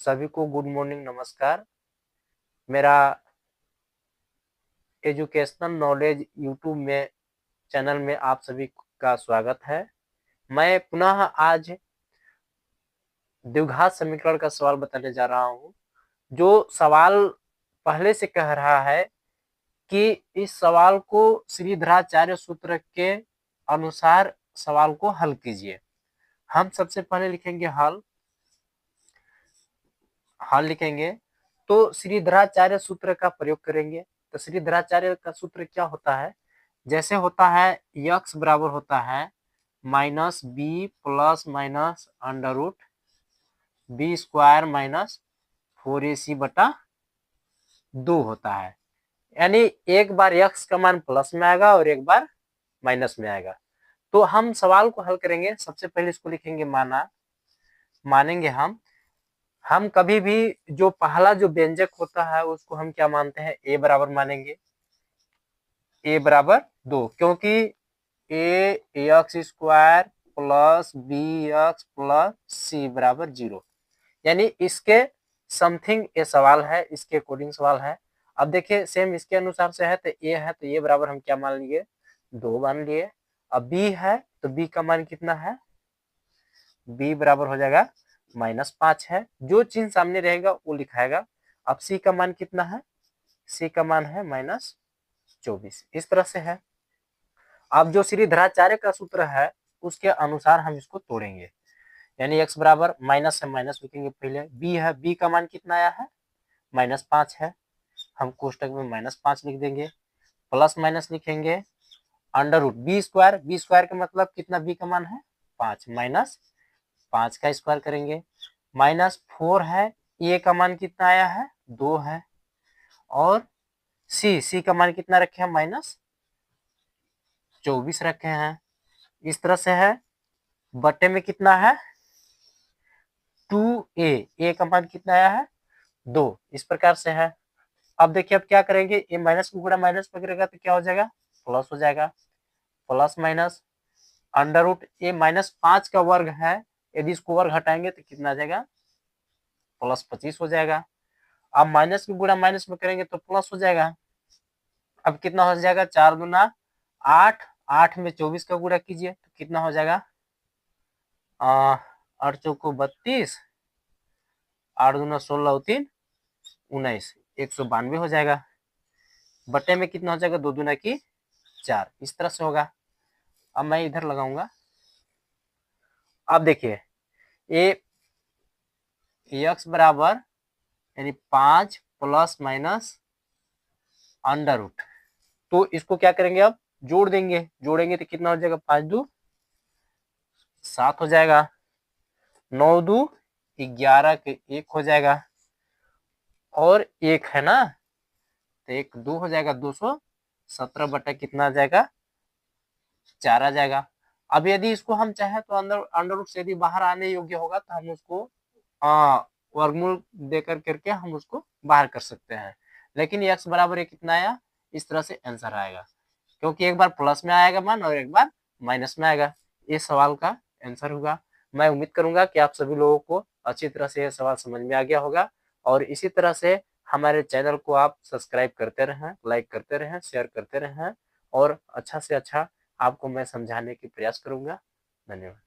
सभी को good morning, नमस्कार। मेरा एजुकेशनल नॉलेज यूट्यूब में चैनल में आप सभी का स्वागत है। मैं पुनः आज द्विघात समीकरण का सवाल बताने जा रहा हूं। जो सवाल पहले से कह रहा है कि इस सवाल को श्रीधराचार्य सूत्र के अनुसार सवाल को हल कीजिए। हम सबसे पहले लिखेंगे हल लिखेंगे तो श्रीधराचार्य सूत्र का प्रयोग करेंगे। तो श्रीधराचार्य का सूत्र क्या होता है? जैसे होता है x बराबर होता है minus b plus minus under root b square minus 4ac बटा 2 होता है। यानी एक बार x का मान प्लस में आएगा और एक बार माइनस में आएगा। तो हम सवाल को हल करेंगे। सबसे पहले इसको लिखेंगे मानेंगे हम कभी भी जो पहला जो व्यंजक होता है उसको हम क्या मानते हैं? a बराबर मानेंगे। a बराबर 2, क्योंकि a x square plus b x plus c बराबर 0, यानी इसके समथिंग ये सवाल है, इसके अकॉर्डिंग सवाल है। अब देखिए सेम इसके अनुसार से है तो a है तो a बराबर हम क्या मान लिए? 2 मान लिए। अब b है तो b का मान कितना है? b बराबर हो जाएगा -5 है। जो चिन्ह सामने रहेगा वो लिखाएगा। अब c का मान कितना है? c का मान है -24। इस तरह से है। अब जो श्रीधराचार्य का सूत्र है उसके अनुसार हम इसको तोड़ेंगे। यानी x बराबर माइनस से माइनस लिखेंगे पहले। b है, b का मान कितना आया है? -5 है। हम कोष्टक में -5 लिख देंगे। प्लस माइनस लिखेंगे अंडर रूट बी स्क्वायर का मतलब कितना? b का मान है 5 माइनस 5 का स्क्वायर करेंगे। -4 है। a का मान कितना आया है? 2 है। और c का मान कितना रखे हैं? -24 रखे हैं। इस तरह से है। बटे में कितना है? 2a का मान कितना आया है? 2। इस प्रकार से है। अब देखिए अब क्या करेंगे? ये माइनस को गुणा माइनस में करेगा तो क्या हो जाएगा? प्लस हो जाएगा। प्लस माइनस अंडर रूट ये -5 का वर्ग है, यदि इसको वर्ग हटाएंगे तो कितना आ जाएगा? +25 हो जाएगा। अब माइनस में गुणा माइनस में करेंगे तो प्लस हो जाएगा। अब कितना हो जाएगा? 4 दूना 8, 8 में 24 का गुणा कीजिए तो कितना हो जाएगा? 8 चौको 32, 8 दूना 16 3 19, 192 हो जाएगा। बटे में कितना हो जाएगा? 2 दूना की 4। इस तरह से होगा। अब मैं इधर लगाऊंगा। अब देखिए x बराबर यानी 5 प्लस माइनस अंडर रूट, तो इसको क्या करेंगे? अब जोड़ेंगे तो कितना हो जाएगा? 5 2 7 हो जाएगा। 9 2 11 के 1 हो जाएगा। और 1 है ना तो 1 2 हो जाएगा। 217 बटा कितना आ जाएगा? 4 आ जाएगा। अब यदि इसको हम चाहे तो अंडर रूट से यदि बाहर आने योग्य होगा तो हम उसको वर्गमूल देकर करके हम उसको बाहर कर सकते हैं। लेकिन x बराबर ये कितना आया? इस तरह से आंसर आएगा, क्योंकि एक बार प्लस में आएगा मान और एक बार माइनस में आएगा। इस सवाल का आंसर होगा। मैं उम्मीद करूंगा कि आप सभी लोगों को अच्छी तरह से यह सवाल समझ में आ गया होगा। और इसी तरह से हमारे चैनल को आप सब्सक्राइब करते रहें, लाइक करते रहें, शेयर करते रहें और अच्छा से अच्छा आपको मैं समझाने की प्रयास करूंगा। धन्यवाद।